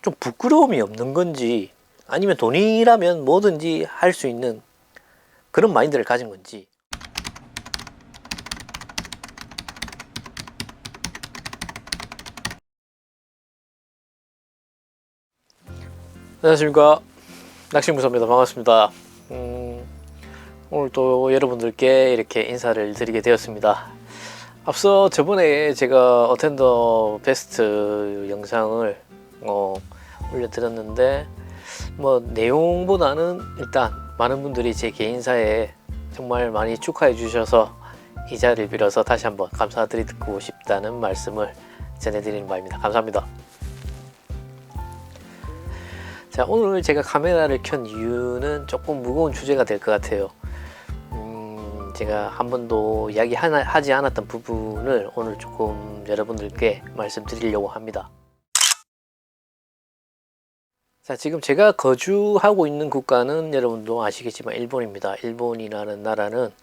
좀 부끄러움이 없는 건지, 아니면 돈이라면 뭐든지 할 수 있는 그런 마인드를 가진 건지. 안녕하십니까, 낚시무소입니다. 반갑습니다. 오늘 또 여러분들께 이렇게 인사를 드리게 되었습니다. 앞서 저번에 제가 어텐더 베스트 영상을 올려드렸는데, 뭐 내용보다는 일단 많은 분들이 제 개인사에 정말 많이 축하해 주셔서 이 자리를 빌어서 다시 한번 감사드리고 싶다는 말씀을 전해드리는 바입니다. 감사합니다. 자, 오늘 제가 카메라를 켠 이유는 조금 무거운 주제가 될 것 같아요. 제가 한 번도 이야기하지 않았던 부분을 오늘 조금 여러분들께 말씀드리려고 합니다. 자, 지금 제가 거주하고 있는 국가는 여러분도 아시겠지만 일본입니다. 일본이라는 나라는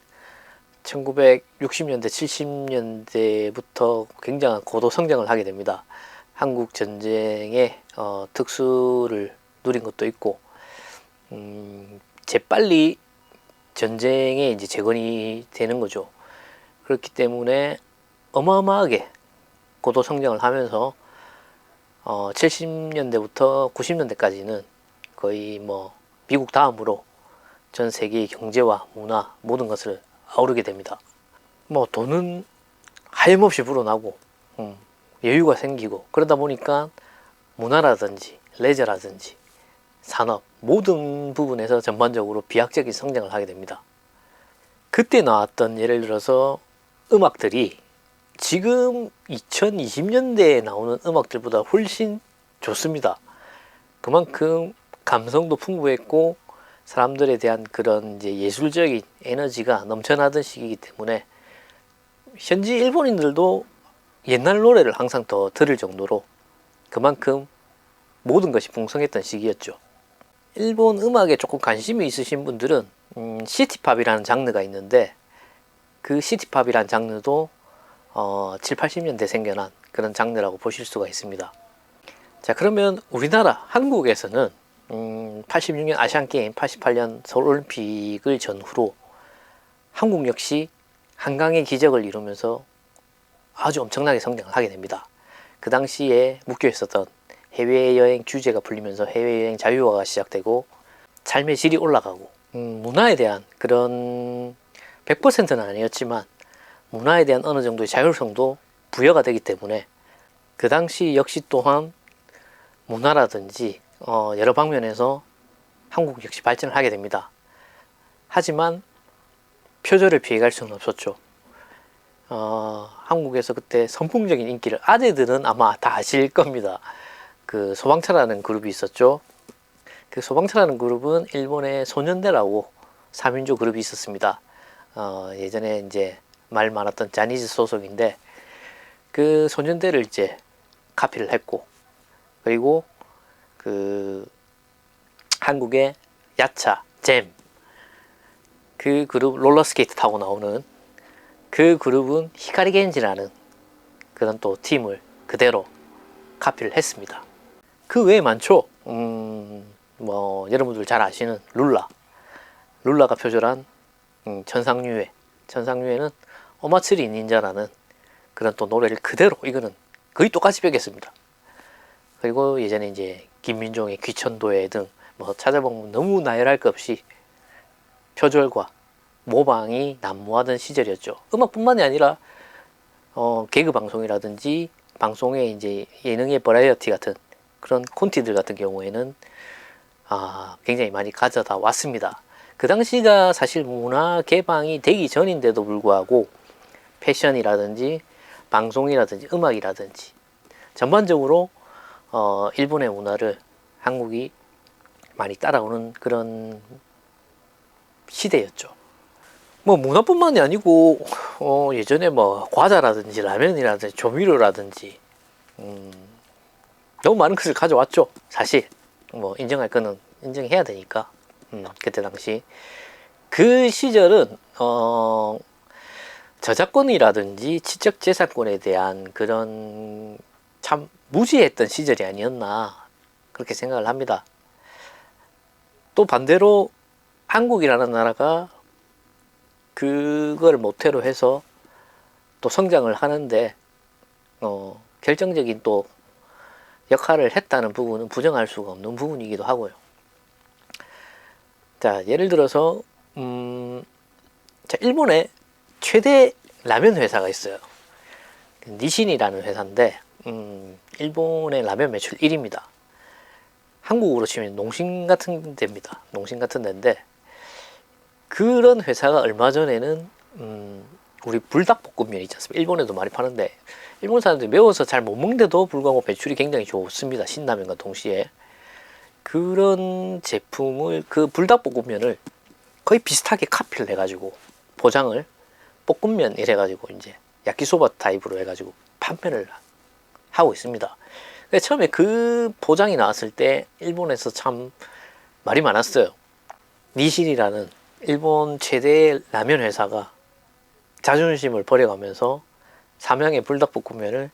1960년대, 70년대부터 굉장한 고도 성장을 하게 됩니다. 한국 전쟁의 특수를 누린 것도 있고, 재빨리 전쟁에 이제 재건이 되는 거죠. 그렇기 때문에 어마어마하게 고도 성장을 하면서 70년대부터 90년대까지는 거의 뭐 미국 다음으로 전 세계의 경제와 문화 모든 것을 아우르게 됩니다. 뭐 돈은 하염없이 불어나고 여유가 생기고, 그러다 보니까 문화라든지 레저라든지 산업 모든 부분에서 전반적으로 비약적인 성장을 하게 됩니다. 그때 나왔던, 예를 들어서 음악들이 지금 2020년대에 나오는 음악들보다 훨씬 좋습니다. 그만큼 감성도 풍부했고 사람들에 대한 그런 이제 예술적인 에너지가 넘쳐나던 시기이기 때문에 현지 일본인들도 옛날 노래를 항상 더 들을 정도로 그만큼 모든 것이 풍성했던 시기였죠. 일본 음악에 조금 관심이 있으신 분들은 시티팝이라는 장르가 있는데, 그 시티팝이라는 장르도 7, 80년대 생겨난 그런 장르라고 보실 수가 있습니다. 자, 그러면 우리나라 한국에서는 86년 아시안게임, 88년 서울올림픽을 전후로 한국 역시 한강의 기적을 이루면서 아주 엄청나게 성장을 하게 됩니다. 그 당시에 묶여 있었던 해외여행 규제가 풀리면서 해외여행 자유화가 시작되고 삶의 질이 올라가고, 문화에 대한 그런 100%는 아니었지만 문화에 대한 어느 정도의 자율성도 부여가 되기 때문에 그 당시 역시 또한 문화라든지 여러 방면에서 한국 역시 발전을 하게 됩니다. 하지만 표절을 피해갈 수는 없었죠. 한국에서 그때 선풍적인 인기를, 아재들은 아마 다 아실 겁니다. 그 소방차라는 그룹이 있었죠. 그 소방차라는 그룹은 일본의 소년대라고 3인조 그룹이 있었습니다. 예전에 이제 말 많았던 자니즈 소속인데, 그 소년대를 이제 카피를 했고, 그리고 그 한국의 야차, 잼, 그 그룹 롤러스케이트 타고 나오는 그 그룹은 히카리 겐지라는 그런 또 팀을 그대로 카피를 했습니다. 그 외에 많죠. 뭐 여러분들 잘 아시는 룰라가 표절한 천상유해. 천상유해는 오마츠리 닌자라는 그런 또 노래를 그대로, 이거는 거의 똑같이 뺏겼습니다. 그리고 예전에 이제 김민종의 귀천도해 등 뭐 찾아보면 너무 나열할 것 없이 표절과 모방이 난무하던 시절이었죠. 음악뿐만이 아니라 개그 방송이라든지 방송의 이제 예능의 버라이어티 같은 그런 콘티들 같은 경우에는 굉장히 많이 가져다 왔습니다. 그 당시가 사실 문화 개방이 되기 전인데도 불구하고 패션이라든지 방송이라든지 음악이라든지 전반적으로 일본의 문화를 한국이 많이 따라오는 그런 시대였죠. 뭐 문화뿐만이 아니고 예전에 뭐 과자라든지 라면이라든지 조미료라든지 너무 많은 것을 가져왔죠. 사실 뭐 인정할 거는 인정해야 되니까. 그때 당시 그 시절은 저작권이라든지 지적재산권에 대한 그런 참 무지했던 시절이 아니었나 그렇게 생각을 합니다. 또 반대로 한국이라는 나라가 그걸 모태로 해서 또 성장을 하는데 결정적인 또 역할을 했다는 부분은 부정할 수가 없는 부분이기도 하고요. 자, 예를 들어서 자, 일본에 최대 라면 회사가 있어요. 니신이라는 회사인데 일본의 라면 매출 1위입니다. 한국으로 치면 농심 같은 데입니다. 농심 같은 데인데 그런 회사가 얼마 전에는 우리 불닭볶음면 있지 않습니까? 일본에도 많이 파는데 일본 사람들이 매워서 잘 못 먹는데도 불구하고 매출이 굉장히 좋습니다. 신라면과 동시에 그런 제품을 그 불닭볶음면을 거의 비슷하게 카피를 해가지고 포장을 볶음면 이래가지고 이제 야키소바 타입으로 해가지고 판매를 하고 있습니다. 처음에 그 포장이 나왔을 때 일본에서 참 말이 많았어요. 니신이라는 일본 최대 라면 회사가 자존심을 버려가면서 삼양의 불닭볶음면을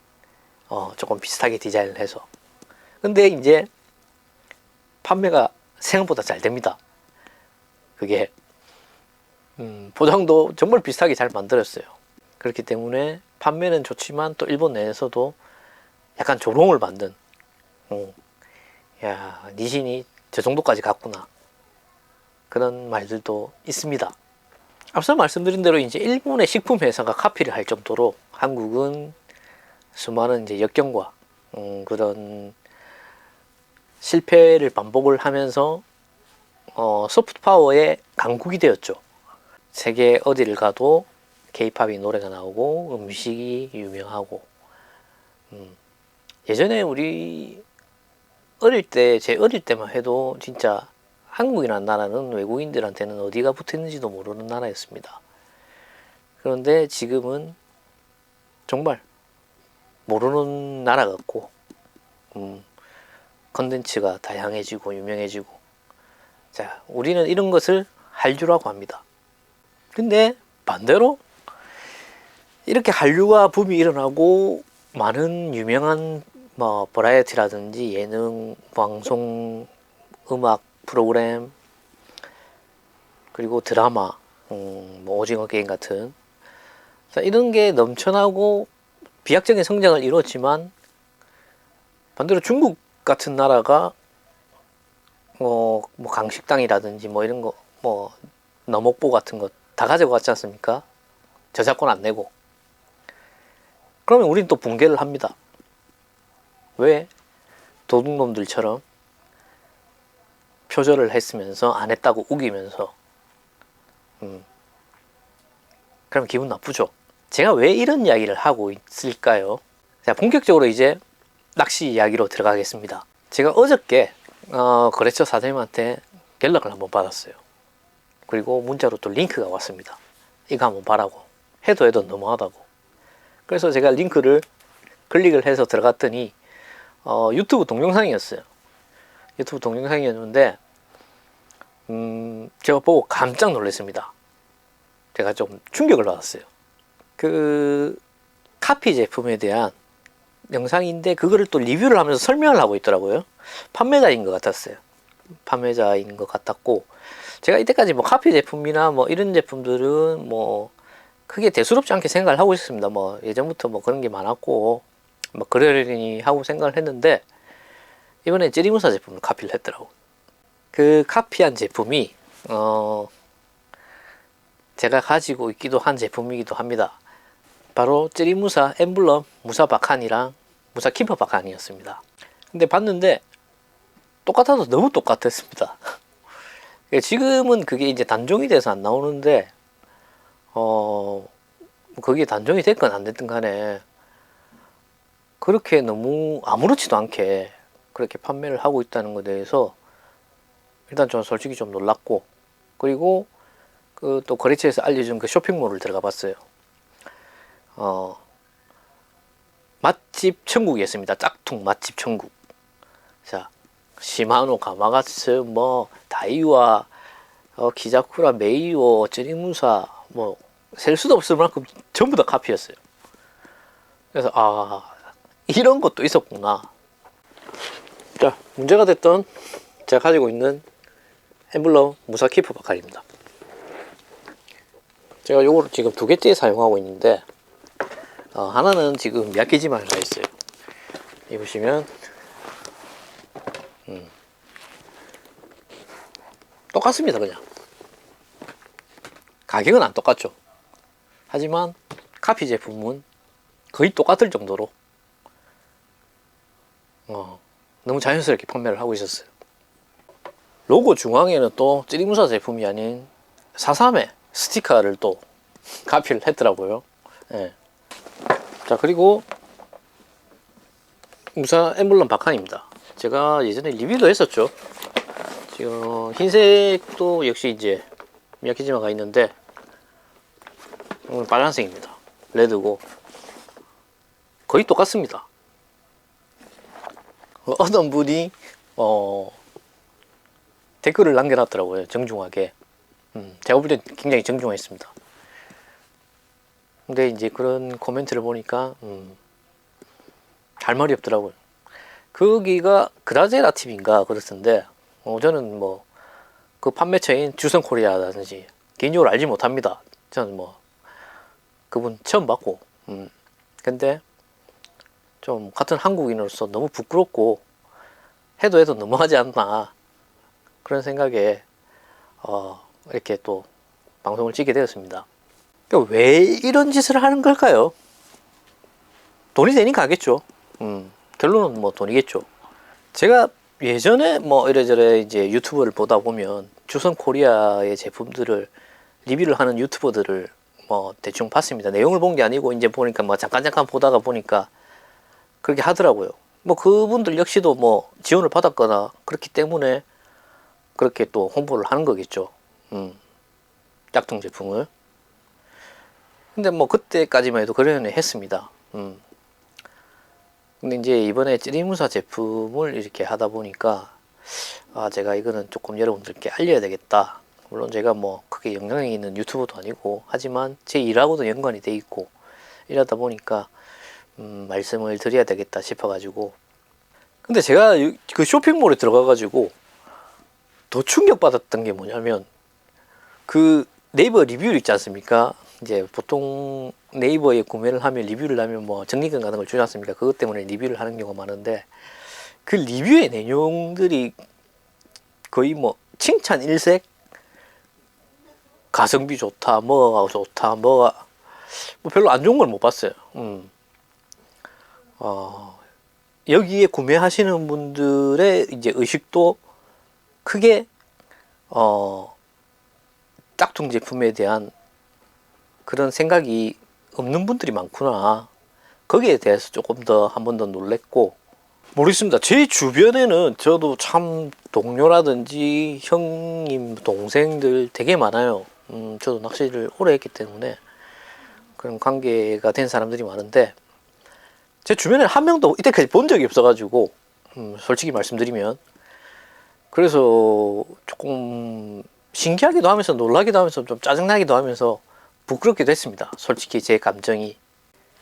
조금 비슷하게 디자인을 해서 근데 이제 판매가 생각보다 잘 됩니다. 그게 포장도 정말 비슷하게 잘 만들었어요. 그렇기 때문에 판매는 좋지만 또 일본 내에서도 약간 조롱을 받는 야 니신이 저 정도까지 갔구나 그런 말들도 있습니다. 앞서 말씀드린 대로 이제 일본의 식품 회사가 카피를 할 정도로 한국은 수많은 이제 역경과 그런 실패를 반복을 하면서 소프트 파워의 강국이 되었죠. 세계 어디를 가도 K-팝이 노래가 나오고 음식이 유명하고 예전에 우리 어릴 때 제 어릴 때만 해도 진짜 한국이라는 나라는 외국인들한테는 어디가 붙었는지도 모르는 나라였습니다. 그런데 지금은 정말 모르는 나라 같고 컨텐츠가 다양해지고 유명해지고 자 우리는 이런 것을 한류라고 합니다. 근데 반대로 이렇게 한류가 붐이 일어나고 많은 유명한 뭐 버라이어티라든지 예능, 방송, 음악 프로그램 그리고 드라마, 뭐 오징어 게임 같은 이런 게 넘쳐나고 비약적인 성장을 이뤘지만 반대로 중국 같은 나라가 뭐 강식당이라든지 뭐 이런 거 뭐 너목보 같은 거 다 가지고 왔지 않습니까? 저작권 안 내고 그러면 우린 또 붕괴를 합니다. 왜? 도둑놈들처럼 표절을 했으면서 안 했다고 우기면서 그럼 기분 나쁘죠. 제가 왜 이런 이야기를 하고 있을까요? 자, 본격적으로 이제 낚시 이야기로 들어가겠습니다. 제가 어저께 거래처 사장님한테 연락을 한번 받았어요. 그리고 문자로 또 링크가 왔습니다. 이거 한번 봐라고. 해도 너무하다고. 그래서 제가 링크를 클릭을 해서 들어갔더니 유튜브 동영상이었어요. 유튜브 동영상이었는데 제가 보고 깜짝 놀랐습니다. 제가 좀 충격을 받았어요. 그 카피 제품에 대한 영상인데 그거를 또 리뷰를 하면서 설명을 하고 있더라고요. 판매자인 것 같았어요. 판매자인 것 같았고 제가 이때까지 뭐 카피 제품이나 뭐 이런 제품들은 뭐 크게 대수롭지 않게 생각을 하고 있었습니다. 뭐 예전부터 뭐 그런 게 많았고 뭐 그러려니 하고 생각을 했는데 이번에 찌리무사 제품을 카피를 했더라고. 그 카피한 제품이 제가 가지고 있기도 한 제품이기도 합니다. 바로 찌리무사 엠블럼 무사 바칸이랑 무사 키퍼 바칸이었습니다. 근데 봤는데 똑같아도 너무 똑같았습니다. 지금은 그게 이제 단종이 돼서 안 나오는데 그게 단종이 됐건 안 됐든 간에 그렇게 너무 아무렇지도 않게 그렇게 판매를 하고 있다는 것에 대해서 일단 저는 솔직히 좀 놀랐고 그리고 그 또 거래처에서 알려준 그 쇼핑몰을 들어가 봤어요. 맛집 천국이었습니다. 짝퉁 맛집 천국. 자, 시마노, 가마가츠, 뭐 다이와, 기자쿠라, 메이오, 찌리무사 뭐 셀 수도 없을 만큼 전부 다 카피였어요. 그래서 이런 것도 있었구나. 자, 문제가 됐던 제가 가지고 있는 엠블럼 무사 키퍼 바칼입니다. 제가 요거를 지금 두 개째 사용하고 있는데 하나는 지금 미야키지마에 가 있어요. 이 보시면 똑같습니다. 그냥 가격은 안 똑같죠. 하지만 카피 제품은 거의 똑같을 정도로 너무 자연스럽게 판매를 하고 있었어요. 로고 중앙에는 또 찌리무사 제품이 아닌 4.3의 스티커를 또 카피를 했더라고요. 예. 자, 그리고 무사 엠블럼 바칸입니다. 제가 예전에 리뷰도 했었죠. 지금 흰색도 역시 이제 미야키지마가 있는데 오늘 빨간색입니다. 레드고 거의 똑같습니다. 어떤 분이 댓글을 남겨놨더라고요. 정중하게. 제가 볼 때 굉장히 정중했습니다. 근데 이제 그런 코멘트를 보니까 할 말이 없더라고요. 거기가 그라제라 TV인가 그렇던데 저는 뭐 그 판매처인 주성코리아라든지 개인적으로 알지 못합니다. 저는 뭐 그분 처음 봤고 근데 좀 같은 한국인으로서 너무 부끄럽고 해도 너무하지 않나 그런 생각에 이렇게 또 방송을 찍게 되었습니다. 그러니까 왜 이런 짓을 하는 걸까요? 돈이 되니까 하겠죠. 결론은 뭐 돈이겠죠. 제가 예전에 뭐 이래저래 이제 유튜브를 보다 보면 주선 코리아의 제품들을 리뷰를 하는 유튜버들을 뭐 대충 봤습니다. 내용을 본 게 아니고 이제 보니까 뭐 잠깐 보다가 보니까 그렇게 하더라고요. 뭐 그분들 역시도 뭐 지원을 받았거나 그렇기 때문에 그렇게 또 홍보를 하는 거겠죠. 짝퉁 제품을. 근데 뭐 그때까지만 해도 그런 했습니다. 근데 이제 이번에 찌리무사 제품을 이렇게 하다 보니까 제가 이거는 조금 여러분들께 알려야 되겠다. 물론 제가 뭐 크게 영향이 있는 유튜버도 아니고 하지만 제 일하고도 연관이 돼 있고 이러다 보니까 말씀을 드려야 되겠다 싶어 가지고. 근데 제가 그 쇼핑몰에 들어가 가지고 더 충격받았던 게 뭐냐면 그 네이버 리뷰 있지 않습니까? 이제 보통 네이버에 구매를 하면 리뷰를 하면 뭐 적립금 같은 걸 주지 않습니까? 그것 때문에 리뷰를 하는 경우가 많은데 그 리뷰의 내용들이 거의 뭐 칭찬 일색, 가성비 좋다, 뭐가 좋다, 뭐가 뭐 별로 안 좋은 걸 못 봤어요. 여기에 구매하시는 분들의 이제 의식도 크게 짝퉁 제품에 대한 그런 생각이 없는 분들이 많구나. 거기에 대해서 조금 더 한 번 더 놀랬고, 모르겠습니다. 제 주변에는 저도 참 동료라든지 형님, 동생들 되게 많아요. 저도 낚시를 오래 했기 때문에 그런 관계가 된 사람들이 많은데 제 주변에 한 명도 이때까지 본 적이 없어가지고 솔직히 말씀드리면 그래서 조금 신기하기도 하면서 놀라기도 하면서 좀 짜증나기도 하면서 부끄럽기도 했습니다. 솔직히 제 감정이.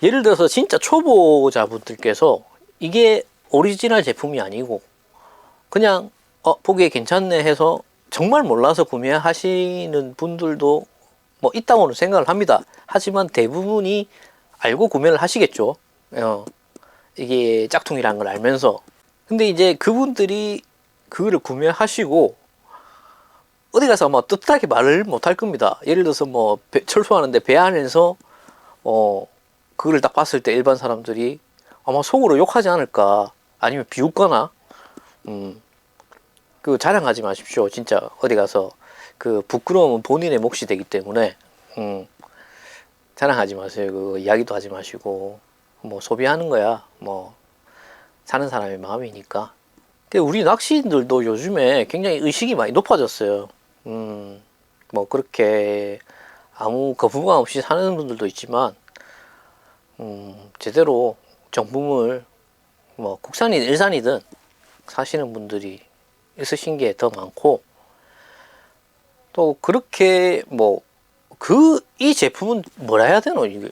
예를 들어서 진짜 초보자분들께서 이게 오리지널 제품이 아니고 그냥 보기에 괜찮네 해서 정말 몰라서 구매하시는 분들도 뭐 있다고는 생각을 합니다. 하지만 대부분이 알고 구매를 하시겠죠. 이게 짝퉁이라는 걸 알면서. 근데 이제 그분들이 그거를 구매하시고 어디 가서 아마 뜻하게 말을 못 할 겁니다. 예를 들어서 뭐 철수하는데 배 안에서 그걸 딱 봤을 때 일반 사람들이 아마 속으로 욕하지 않을까, 아니면 비웃거나. 그 자랑하지 마십시오. 진짜 어디 가서 그 부끄러움은 본인의 몫이 되기 때문에 자랑하지 마세요. 그 이야기도 하지 마시고 뭐 소비하는 거야 뭐 사는 사람의 마음이니까. 우리 낚시인들도 요즘에 굉장히 의식이 많이 높아졌어요. 뭐 그렇게 아무 거부감 없이 사는 분들도 있지만 제대로 정품을 뭐 국산이든 일산이든 사시는 분들이 있으신 게 더 많고, 또 그렇게 뭐 이 제품은 뭐라 해야 되노 이게.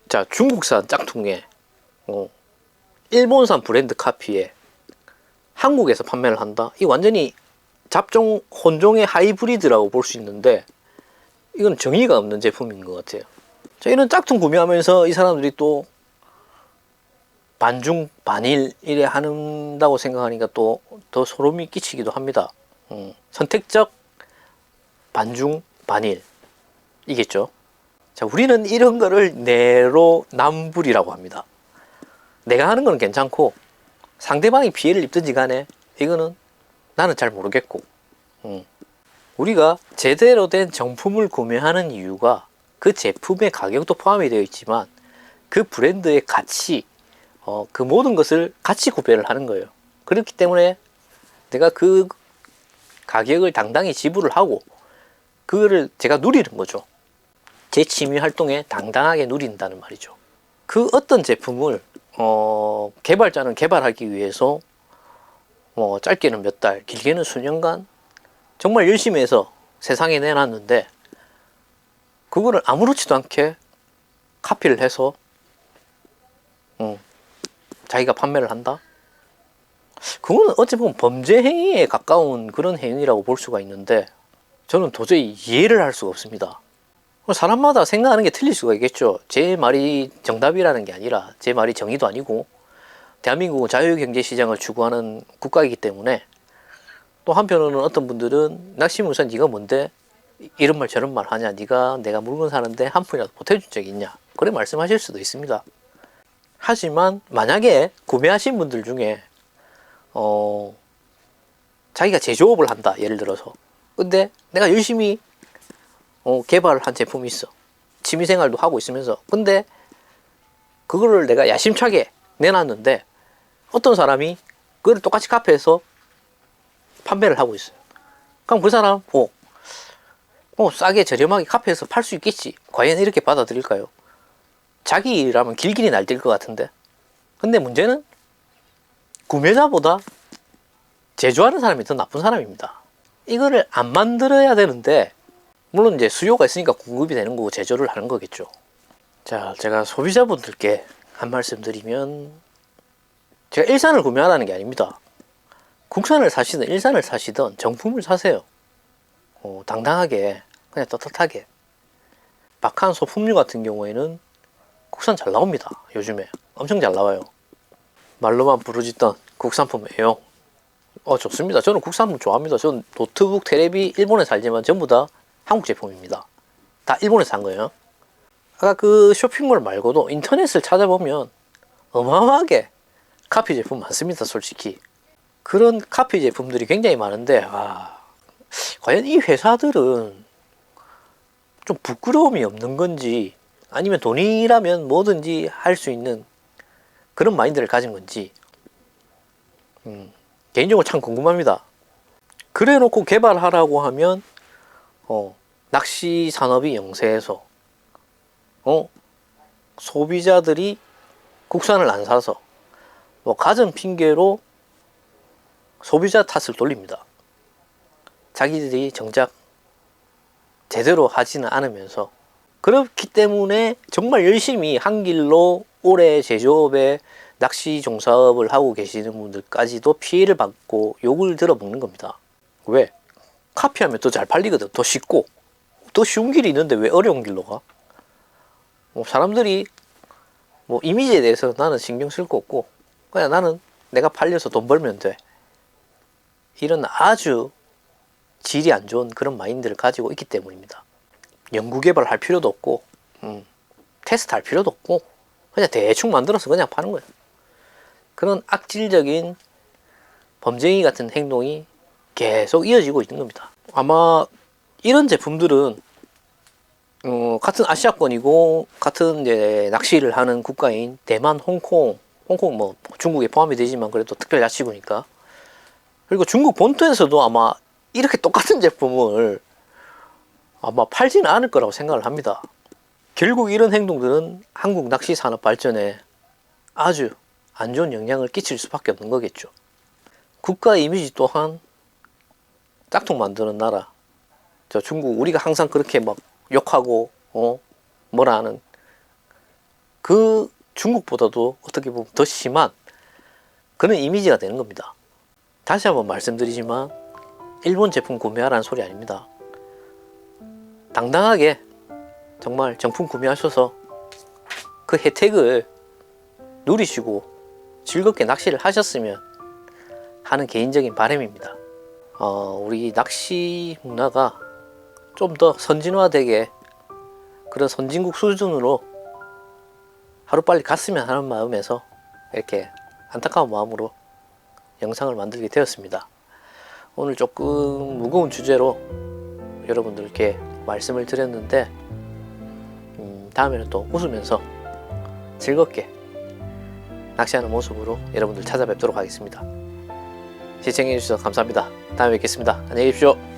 자, 중국산 짝퉁에 일본산 브랜드 카피에 한국에서 판매를 한다? 이 완전히 잡종 혼종의 하이브리드라고 볼 수 있는데 이건 정의가 없는 제품인 것 같아요. 자, 이런 짝퉁 구매하면서 이 사람들이 또 반중 반일 이래 한다고 생각하니까 또 더 소름이 끼치기도 합니다. 선택적 반중 반일 이겠죠. 자, 우리는 이런 거를 내로남불이라고 합니다. 내가 하는 건 괜찮고 상대방이 피해를 입든지 간에 이거는 나는 잘 모르겠고, 우리가 제대로 된 정품을 구매하는 이유가 그 제품의 가격도 포함이 되어 있지만 그 브랜드의 가치, 그 모든 것을 같이 구별을 하는 거예요. 그렇기 때문에 내가 그 가격을 당당히 지불을 하고 그거를 제가 누리는 거죠. 제 취미 활동에 당당하게 누린다는 말이죠. 그 어떤 제품을 개발자는 개발하기 위해서 짧게는 몇 달, 길게는 수년간 정말 열심히 해서 세상에 내놨는데 그거를 아무렇지도 않게 카피를 해서 자기가 판매를 한다? 그거는 어찌 보면 범죄 행위에 가까운 그런 행위라고 볼 수가 있는데 저는 도저히 이해를 할 수가 없습니다. 사람마다 생각하는 게 틀릴 수가 있겠죠. 제 말이 정답이라는 게 아니라 제 말이 정의도 아니고 대한민국은 자유경제시장을 추구하는 국가이기 때문에 또 한편으로는 어떤 분들은 낚시무사 네가 뭔데 이런 말 저런 말 하냐, 네가 내가 물건 사는데 한 푼이라도 보태준 적이 있냐, 그래 말씀하실 수도 있습니다. 하지만 만약에 구매하신 분들 중에 자기가 제조업을 한다, 예를 들어서. 근데 내가 열심히 개발을 한 제품이 있어. 취미생활도 하고 있으면서. 근데 그거를 내가 야심차게 내놨는데 어떤 사람이 그걸 똑같이 카페에서 판매를 하고 있어요. 그럼 그 사람 싸게 저렴하게 카페에서 팔 수 있겠지, 과연 이렇게 받아들일까요? 자기 일이라면 길길이 날뛸 것 같은데. 근데 문제는 구매자보다 제조하는 사람이 더 나쁜 사람입니다. 이거를 안 만들어야 되는데, 물론 이제 수요가 있으니까 공급이 되는 거고 제조를 하는 거겠죠. 자, 제가 소비자분들께 한 말씀 드리면, 제가 일산을 구매하라는 게 아닙니다. 국산을 사시든 일산을 사시든 정품을 사세요. 당당하게, 그냥 떳떳하게. 박한 소품류 같은 경우에는 국산 잘 나옵니다. 요즘에 엄청 잘 나와요. 말로만 부르짖던 국산품 애용, 좋습니다. 저는 국산품 좋아합니다. 저는 노트북, 테레비 일본에 살지만 전부 다 한국 제품입니다. 다 일본에서 산 거예요. 아까 그 쇼핑몰 말고도 인터넷을 찾아보면 어마어마하게 카피 제품 많습니다. 솔직히 그런 카피 제품들이 굉장히 많은데, 과연 이 회사들은 좀 부끄러움이 없는 건지, 아니면 돈이라면 뭐든지 할 수 있는 그런 마인드를 가진 건지 개인적으로 참 궁금합니다. 그래 놓고 개발하라고 하면 낚시 산업이 영세해서 소비자들이 국산을 안 사서 갖은 핑계로 소비자 탓을 돌립니다. 자기들이 정작 제대로 하지는 않으면서. 그렇기 때문에 정말 열심히 한 길로 오래 제조업에 낚시 종사업을 하고 계시는 분들까지도 피해를 받고 욕을 들어먹는 겁니다. 왜? 카피하면 더 잘 팔리거든. 더 쉽고. 더 쉬운 길이 있는데 왜 어려운 길로 가? 사람들이 이미지에 대해서 나는 신경 쓸 거 없고 그냥 나는 내가 팔려서 돈 벌면 돼, 이런 아주 질이 안 좋은 그런 마인드를 가지고 있기 때문입니다. 연구개발 할 필요도 없고 테스트 할 필요도 없고 그냥 대충 만들어서 그냥 파는 거예요. 그런 악질적인 범죄인 같은 행동이 계속 이어지고 있는 겁니다. 아마 이런 제품들은 같은 아시아권이고 같은 이제 낚시를 하는 국가인 대만, 홍콩 뭐 중국에 포함이 되지만 그래도 특별자치구니까, 그리고 중국 본토에서도 아마 이렇게 똑같은 제품을 아마 팔지는 않을 거라고 생각을 합니다. 결국 이런 행동들은 한국 낚시 산업 발전에 아주 안 좋은 영향을 끼칠 수밖에 없는 거겠죠. 국가 이미지 또한 짝퉁 만드는 나라, 저 중국, 우리가 항상 그렇게 막 욕하고 뭐라 하는 그 중국보다도 어떻게 보면 더 심한 그런 이미지가 되는 겁니다. 다시 한번 말씀드리지만 일본 제품 구매하라는 소리 아닙니다. 당당하게 정말 정품 구매하셔서 그 혜택을 누리시고 즐겁게 낚시를 하셨으면 하는 개인적인 바람입니다. 우리 낚시 문화가 좀 더 선진화되게 그런 선진국 수준으로 하루빨리 갔으면 하는 마음에서 이렇게 안타까운 마음으로 영상을 만들게 되었습니다. 오늘 조금 무거운 주제로 여러분들께 말씀을 드렸는데 다음에는 또 웃으면서 즐겁게 낚시하는 모습으로 여러분들 찾아뵙도록 하겠습니다. 시청해주셔서 감사합니다. 다음에 뵙겠습니다. 안녕히 계십시오.